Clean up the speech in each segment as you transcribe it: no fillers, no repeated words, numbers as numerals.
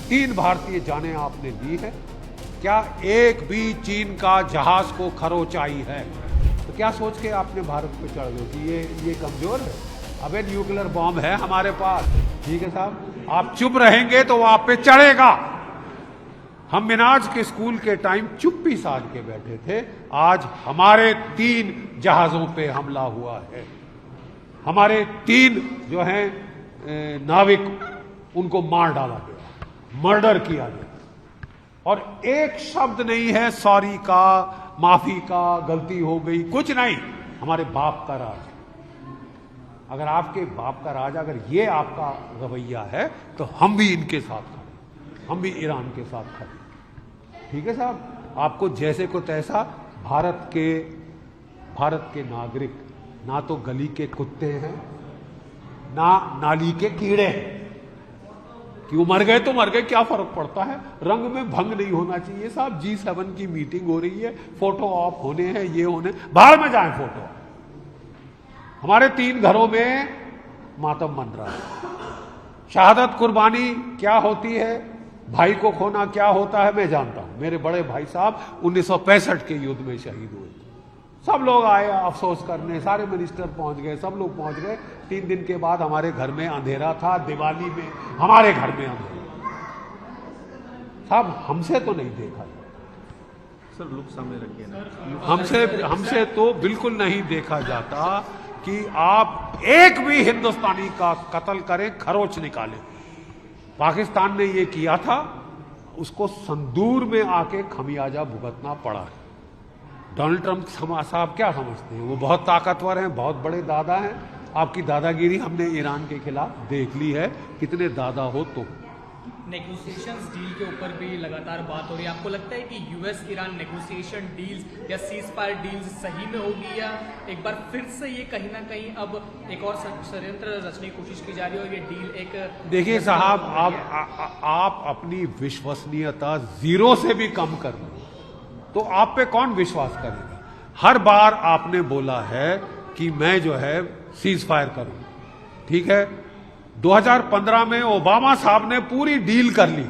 3 भारतीय जानें आपने ली है। क्या एक भी चीन का जहाज को खरोच आई है? तो क्या सोच के आपने भारत पे चढ़ गए कि ये कमजोर है? अबे न्यूक्लियर बॉम्ब है हमारे पास। ठीक है साहब, आप चुप रहेंगे तो वो आप पे चढ़ेगा। हम मिनाज के स्कूल के टाइम चुप्पी साध के बैठे थे, आज हमारे 3 जहाजों पे हमला हुआ है। हमारे 3 जो हैं नाविक, उनको मार डाला गया, मर्डर किया गया, और एक शब्द नहीं है सॉरी का, माफी का, गलती हो गई, कुछ नहीं। हमारे बाप का राज। अगर आपके बाप का राज, अगर ये आपका रवैया है तो हम भी इनके साथ खड़े, हम भी ईरान के साथ खड़े। ठीक है साहब, आपको जैसे को तैसा। भारत के नागरिक ना तो गली के कुत्ते हैं, ना नाली के कीड़े हैं कि वो मर गए तो मर गए, क्या फर्क पड़ता है। रंग में भंग नहीं होना चाहिए साहब। G7 की मीटिंग हो रही है, फोटो ऑफ होने हैं, ये होने, बाहर में जाएं फोटो। हमारे 3 घरों में मातम मन रहा है। शहादत कुर्बानी क्या होती है, भाई को खोना क्या होता है, मैं जानता हूं। मेरे बड़े भाई साहब 1965 के युद्ध में शहीद हुए। सब लोग आए अफसोस करने, सारे मिनिस्टर पहुंच गए, सब लोग पहुंच गए। 3 दिन के बाद हमारे घर में अंधेरा था। दिवाली में हमारे घर में अंधेरा। साहब हमसे तो नहीं देखा सर, लुक सामने रखिए ना। हमसे तो बिल्कुल नहीं देखा जाता कि आप एक भी हिंदुस्तानी का कत्ल करें, खरोच निकालें। पाकिस्तान ने ये किया था, उसको संदूर में आके खमियाजा भुगतना पड़ा है। डोनाल्ड ट्रंप साहब क्या समझते हैं, वो बहुत ताकतवर हैं, बहुत बड़े दादा हैं। आपकी दादागिरी हमने ईरान के खिलाफ देख ली है, कितने दादा हो तो। नेगोशिएशंस डील के ऊपर भी लगातार बात हो रही है। आपको लगता है कि यूएस ईरान नेगोशिएशन डील्स या सीज फायर डील्स सही में होगी, या एक बार फिर से ये कहीं ना कहीं अब एक और षड्यंत्र रचने की कोशिश की जा रही है और ये डील एक। देखिए साहब, आप अपनी विश्वसनीयता 0 से भी कम कर लो तो आप पे कौन विश्वास करेगा। हर बार आपने बोला है कि मैं जो है सीज फायर करूं, ठीक है। 2015 में ओबामा साहब ने पूरी डील कर ली,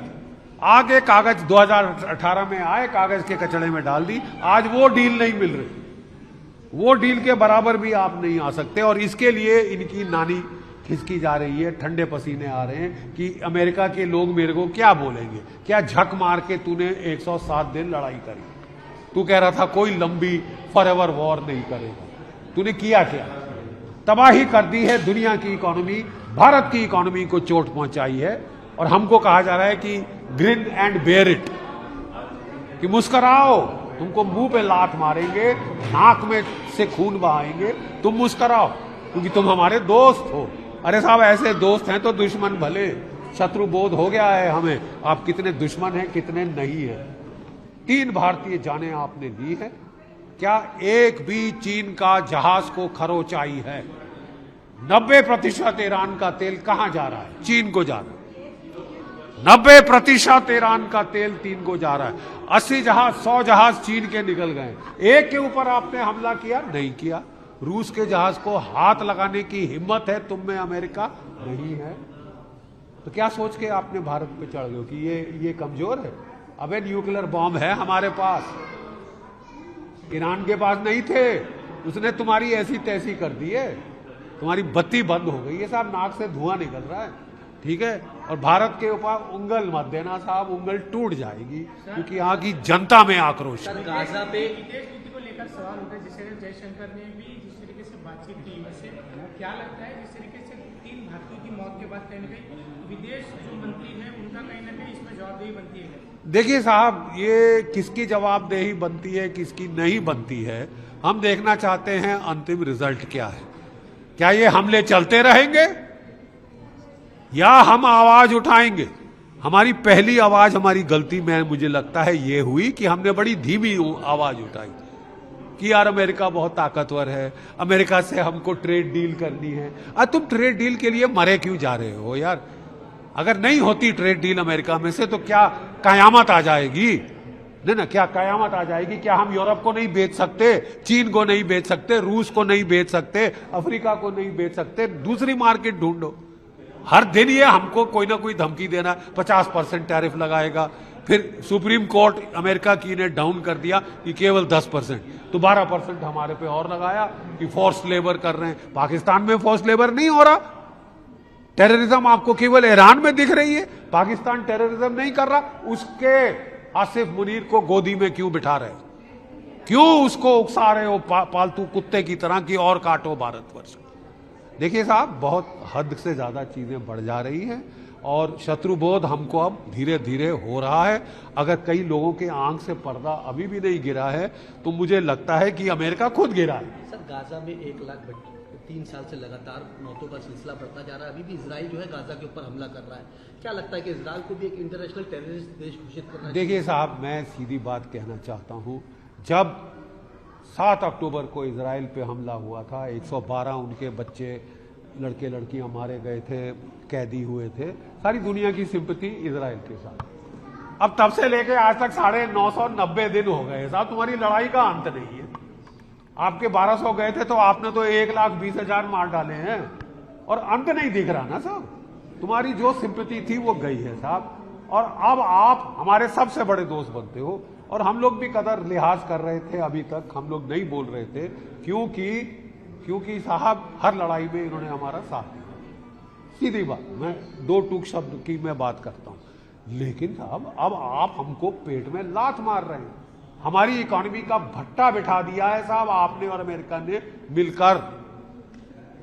आगे कागज 2018 में आए, कागज के कचड़े में डाल दी। आज वो डील नहीं मिल रही, वो डील के बराबर भी आप नहीं आ सकते। और इसके लिए इनकी नानी खिसकी जा रही है, ठंडे पसीने आ रहे हैं कि अमेरिका के लोग मेरे को क्या बोलेंगे। क्या झक मार के तूने 107 दिन लड़ाई करी, तू कह रहा था कोई लंबी फॉरएवर वॉर नहीं करेगा, तूने किया क्या? तबाही कर दी है दुनिया की इकोनॉमी, भारत की इकोनॉमी को चोट पहुंचाई है। और हमको कहा जा रहा है कि ग्रिन एंड बेयर इट, कि मुस्कुराओ, तुमको मुंह पे लात मारेंगे, नाक में से खून बहाएंगे, तुम मुस्कुराओ क्योंकि तुम हमारे दोस्त हो। अरे साहब, ऐसे दोस्त हैं तो दुश्मन भले। शत्रु बोध हो गया है हमें, आप कितने दुश्मन हैं कितने नहीं है। 3 भारतीय जानें आपने ली है। क्या एक भी चीन का जहाज को खरोच आई है? 90% ईरान का तेल कहां जा रहा है? चीन को जा रहा है। 90% ईरान का तेल चीन को जा रहा है। 80 जहाज 100 जहाज चीन के निकल गए। एक के ऊपर आपने हमला किया नहीं किया। रूस के जहाज को हाथ लगाने की हिम्मत है तुम में, अमेरिका नहीं है। तो क्या सोच के आपने भारत पे चढ़ गए कि ये कमजोर है? अबे न्यूक्लियर बॉम्ब है हमारे पास, ईरान के पास नहीं थे। उसने तुम्हारी ऐसी तैसी कर दी है, तुम्हारी बत्ती बंद हो गई है साहब, नाक से धुआं निकल रहा है। ठीक है, और भारत के ऊपर उंगल मत देना साहब, उंगल टूट जाएगी क्योंकि यहाँ की जनता में आक्रोश है। गाजा पे विदेश नीति को लेकर सवाल उठे, जिस तरह जयशंकर ने भी जिस तरीके से बातचीत की वैसे क्या लगता है, जिस तरीके से 3 भारतीयों की मौत के बाद कहीं ना कहीं विदेश जो मंत्री है उनका कहीं ना कहीं इसमें जवाबदेही बनती है? देखिए साहब, ये किसकी जवाबदेही बनती है किसकी नहीं बनती है, हम देखना चाहते हैं अंतिम रिजल्ट क्या है। क्या ये हमले चलते रहेंगे या हम आवाज उठाएंगे? हमारी पहली आवाज, हमारी गलती में मुझे लगता है ये हुई कि हमने बड़ी धीमी आवाज उठाई कि यार अमेरिका बहुत ताकतवर है, अमेरिका से हमको ट्रेड डील करनी है। तुम ट्रेड डील के लिए मरे क्यों जा रहे हो यार? अगर नहीं होती ट्रेड डील अमेरिका में से तो क्या कयामत आ जाएगी? नहीं ना, क्या कयामत आ जाएगी? क्या हम यूरोप को नहीं बेच सकते, चीन को नहीं बेच सकते, रूस को नहीं बेच सकते, अफ्रीका को नहीं बेच सकते? दूसरी मार्केट ढूंढो। हर दिन ये हमको कोई ना कोई धमकी देना, 50% टैरिफ लगाएगा, फिर सुप्रीम कोर्ट अमेरिका की ने डाउन कर दिया कि केवल 10%, तो 12% हमारे पे और लगाया कि फोर्स लेबर कर रहे हैं। पाकिस्तान में फोर्स लेबर नहीं हो रहा, टेररिज्म आपको केवल ईरान में दिख रही है, पाकिस्तान टेररिज्म नहीं कर रहा। उसके आसिफ मुनीर को गोदी में क्यों बिठा रहे, क्यों उसको उकसा रहे हो पालतू कुत्ते की तरह कि और काटो भारतवर्ष। देखिए साहब, बहुत हद से ज्यादा चीजें बढ़ जा रही हैं और शत्रुबोध हमको अब धीरे धीरे हो रहा है। अगर कई लोगों के आंख से पर्दा अभी भी नहीं गिरा है तो मुझे लगता है कि अमेरिका खुद गिरा है। सर, गाजा में 1 लाख 3 साल से लगातार मौतों का सिलसिला बढ़ता जा रहा है। अभी भी इजराइल जो है गाजा के ऊपर हमला कर रहा है। क्या लगता है कि इजराइल को भी एक इंटरनेशनल टेररिस्ट देश घोषित करना चाहिए? देखिए साहब, मैं सीधी बात कहना चाहता हूं, जब 7 अक्टूबर को इजराइल पे हमला हुआ था, 112 उनके बच्चे लड़के लड़कियां मारे गए थे, कैदी हुए थे, सारी दुनिया की सिंपैथी इजराइल के साथ। अब तब से लेके आज तक 990 दिन हो गए साहब, तुम्हारी लड़ाई का अंत नहीं है। आपके 1200 गए थे तो आपने तो 1,20,000 मार डाले हैं और अंत नहीं दिख रहा ना साहब। तुम्हारी जो सिंपैथी थी वो गई है साहब, और अब आप हमारे सबसे बड़े दोस्त बनते हो और हम लोग भी कदर लिहाज कर रहे थे, अभी तक हम लोग नहीं बोल रहे थे क्योंकि साहब हर लड़ाई में इन्होंने हमारा साथ दिया। सीधी बात, मैं 2 टूक शब्द की मैं बात करता हूं, लेकिन साहब अब आप हमको पेट में लात मार रहे हैं। हमारी इकोनॉमी का भट्टा बिठा दिया है साहब आपने और अमेरिका ने मिलकर,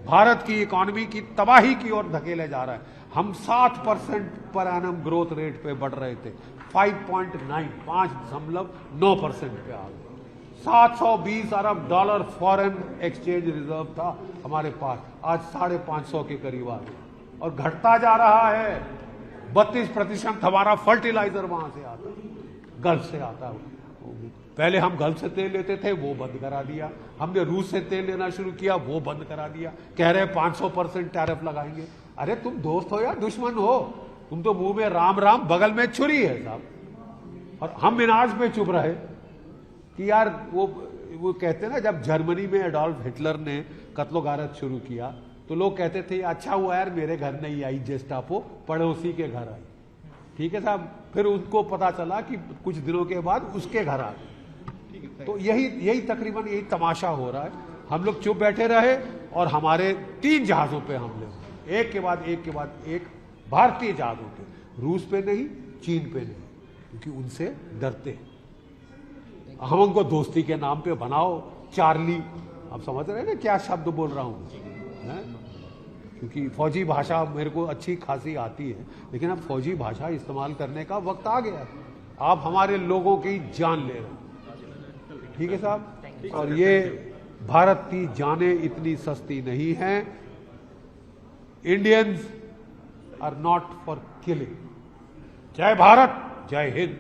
भारत की इकोनॉमी की तबाही की ओर धकेले जा रहा है। हम 7% पर एनम ग्रोथ रेट पे बढ़ रहे थे, 5.9% पे आ गए। 720 अरब डॉलर फॉरेन एक्सचेंज रिजर्व था हमारे पास, आज 550 के करीब आ गए और घटता जा रहा है। 32% हमारा फर्टिलाइजर वहां से आता है, गल्फ से आता है। पहले हम गल्फ से तेल लेते थे, वो बंद करा दिया। हमने रूस से तेल लेना शुरू किया, वो बंद करा दिया। कह रहे 500% टैरिफ लगाएंगे। अरे तुम दोस्त हो या दुश्मन हो? तुम तो मुंह में राम राम, बगल में छुरी है साहब। और हम मिनाज पे चुप रहे कि यार वो कहते ना, जब जर्मनी में एडोल्फ हिटलर ने कत्लो गारत शुरू किया तो लोग कहते थे अच्छा हुआ यार मेरे घर नहीं आई जेस्टापो, पड़ोसी के घर आई। ठीक है साहब, फिर उनको पता चला कि कुछ दिनों के बाद उसके घर आ गए। तो यही तकरीबन यही तमाशा हो रहा है। हम लोग चुप बैठे रहे और हमारे 3 जहाजों पे हमले हुए, एक के बाद एक भारतीय जहाजों पे, रूस पे नहीं, चीन पे नहीं, क्योंकि उनसे डरते हैं। हम उनको दोस्ती के नाम पे बनाओ चार्ली, आप समझ रहे हैं ना क्या शब्द बोल रहा हूं, क्योंकि फौजी भाषा मेरे को अच्छी खासी आती है, लेकिन अब फौजी भाषा इस्तेमाल करने का वक्त आ गया। आप हमारे लोगों की जान ले रहे हैं। ठीक है साहब, और ये भारत की जानें इतनी सस्ती नहीं हैं। Indians are not for killing. जय भारत, जय हिंद।